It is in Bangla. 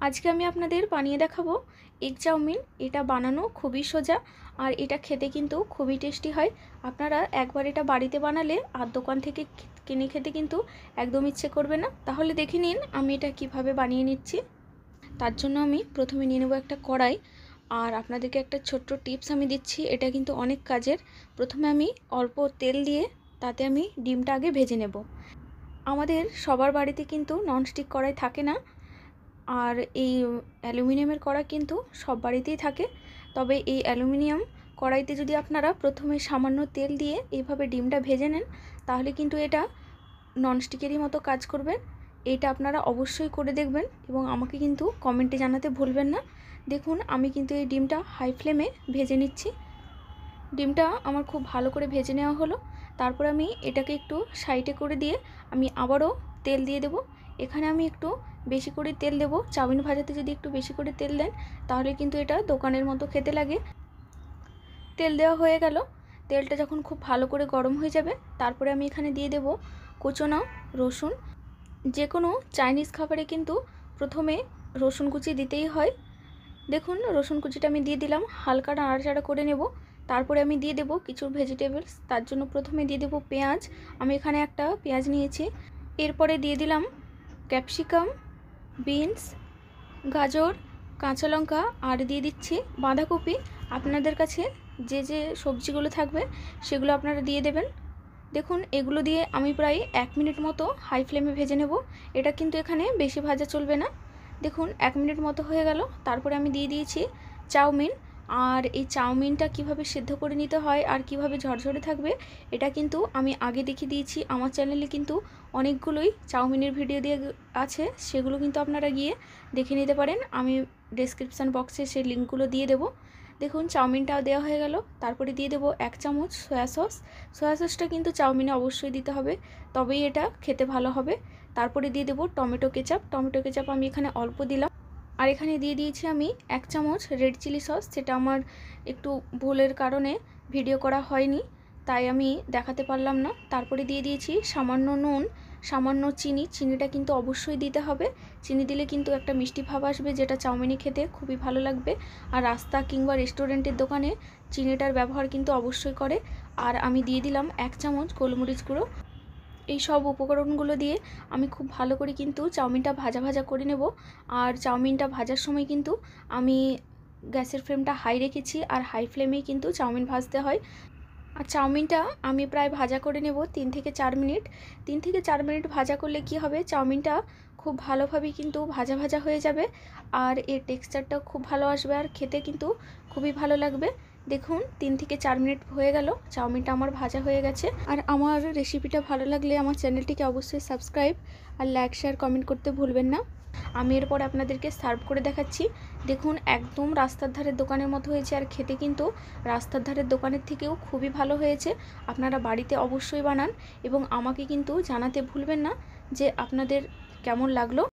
আজকে আমি আপনাদের বানিয়ে দেখাবো এগ চাউমিন। এটা বানানো খুবই সোজা আর এটা খেতে কিন্তু খুবই টেস্টি হয়। আপনারা একবার এটা বাড়িতে বানালে আর দোকান থেকে কিনে খেতে কিন্তু একদম ইচ্ছে করবে না। তাহলে দেখে নিন আমি এটা কিভাবে বানিয়ে নিচ্ছি। তার জন্য আমি প্রথমে নিয়ে নেব একটা কড়াই। আর আপনাদেরকে একটা ছোট্ট টিপস আমি দিচ্ছি, এটা কিন্তু অনেক কাজের। প্রথমে আমি অল্প তেল দিয়ে তাতে আমি ডিমটা আগে ভেজে নেব। আমাদের সবার বাড়িতে কিন্তু ননস্টিক কড়াই থাকে না, আর এই অ্যালুমিনিয়ামের কড়াই কিন্তু সব বাড়িতেই থাকে। তবে এই অ্যালুমিনিয়াম কড়াইতে যদি আপনারা প্রথমে সামান্য তেল দিয়ে এইভাবে ডিমটা ভেজে নেন, তাহলে কিন্তু এটা ননস্টিকেরই মতো কাজ করবে। এটা আপনারা অবশ্যই করে দেখবেন এবং আমাকে কিন্তু কমেন্টে জানাতে ভুলবেন না। দেখুন আমি কিন্তু এই ডিমটা হাই ফ্লেমে ভেজে নিচ্ছি। ডিমটা আমার খুব ভালো করে ভেজে নেওয়া হলো। তারপর আমি এটাকে একটু সাইডে করে দিয়ে আমি আবারও তেল দিয়ে দেব। এখানে আমি একটু বেশি করে তেল দেব। চাউমিন ভাজাতে যদি একটু বেশি করে তেল দেন তাহলে কিন্তু এটা দোকানের মতো খেতে লাগে। তেল দেওয়া হয়ে গেল। তেলটা যখন খুব ভালো করে গরম হয়ে যাবে তারপরে আমি এখানে দিয়ে দেব কুচনো রসুন। যে কোনো চাইনিজ খাবারে কিন্তু প্রথমে রসুন কুচি দিতেই হয়। দেখুন রসুন কুচিটা আমি দিয়ে দিলাম, হালকা নাড়াচাড়া করে নেব। তারপরে আমি দিয়ে দেব কিছু ভেজিটেবলস। তার জন্য প্রথমে দিয়ে দেব পেঁয়াজ। আমি এখানে একটা পেঁয়াজ নিয়েছি। এরপরে দিয়ে দিলাম ক্যাপসিকাম, বিনস, গাজর, কাঁচা লঙ্কা আর দিয়ে দিচ্ছি বাঁধাকপি। আপনাদের কাছে যে যে সবজিগুলো থাকবে সেগুলো আপনারা দিয়ে দেবেন। দেখুন এগুলো দিয়ে আমি প্রায় 1 মিনিট মতো হাই ফ্লেমে ভেজে নেব। এটা কিন্তু এখানে বেশি ভাজা চলবে না। দেখুন 1 মিনিট মতো হয়ে গেল। তারপরে আমি দিয়ে দিয়েছি চাউমিন। আর এই চাউমিনটা কিভাবে সিদ্ধ করে নিতে হয় আর কিভাবে ঝরঝরে থাকবে এটা কিন্তু আমি আগে দেখিয়ে দিয়েছি। আমার চ্যানেলে কিন্তু অনেকগুলোই চাউমিনের ভিডিও দিয়ে আছে, সেগুলো কিন্তু আপনারা গিয়ে দেখে নিতে পারেন। আমি ডেসক্রিপশান বক্সে সেই লিঙ্কগুলো দিয়ে দেবো। দেখুন চাউমিনটাও দেওয়া হয়ে গেল। তারপরে দিয়ে দেবো 1 চামচ সয়া সস। সয়া সসটা কিন্তু চাউমিনে অবশ্যই দিতে হবে, তবেই এটা খেতে ভালো হবে। তারপরে দিয়ে দেবো টমেটো কেচাপ। টমেটো কেচাপ আমি এখানে অল্প দিলাম। আর এখানে দিয়ে দিয়েছি আমি 1 চামচ রেড চিলি সস, যেটা আমার একটু ভুলের কারণে ভিডিও করা হয়নি, তাই আমি দেখাতে পারলাম না। তারপরে দিয়ে দিয়েছি সামান্য নুন, সামান্য চিনি। চিনিটা কিন্তু অবশ্যই দিতে হবে। চিনি দিলে কিন্তু একটা মিষ্টি ভাব আসবে, যেটা চাউমিনে খেতে খুবই ভালো লাগবে। আর রাস্তা কিংবা রেস্টুরেন্টের দোকানে চিনিটার ব্যবহার কিন্তু অবশ্যই করে। আর আমি দিয়ে দিলাম 1 চামচ গোলমরিচ গুঁড়ো। এই সব উপকরণগুলো দিয়ে আমি খুব ভালো করে কিন্তু চাউমিনটা ভাজা ভাজা করে নেব। আর চাউমিনটা ভাজার সময় কিন্তু আমি গ্যাসের ফ্লেমটা হাই রেখেছি, আর হাই ফ্লেমেই কিন্তু চাউমিন ভাজতে হয়। আর চাউমিনটা আমি প্রায় ভাজা করে নেব 3 থেকে 4 মিনিট। 3 থেকে 4 মিনিট ভাজা করলে কি হবে, চাউমিনটা খুব ভালোভাবে কিন্তু ভাজা ভাজা হয়ে যাবে আর এর টেক্সচারটাও খুব ভালো আসবে আর খেতে কিন্তু খুবই ভালো লাগবে। দেখুন 3 থেকে 4 মিনিট হয়ে গেল, চাউমিনটা আমার ভাজা হয়ে গেছে। আর আমার রেসিপিটা ভালো লাগলে আমার চ্যানেলটিকে অবশ্যই সাবস্ক্রাইব আর লাইক শেয়ার কমেন্ট করতে ভুলবেন না। আমি এরপর আপনাদেরকে সার্ভ করে দেখাচ্ছি। দেখুন একদম রাস্তার ধারের দোকানের মতো হয়েছে, আর খেতে কিন্তু রাস্তার ধারের দোকানের থেকেও খুবই ভালো হয়েছে। আপনারা বাড়িতে অবশ্যই বানান এবং আমাকে কিন্তু জানাতে ভুলবেন না যে আপনাদের কেমন লাগলো।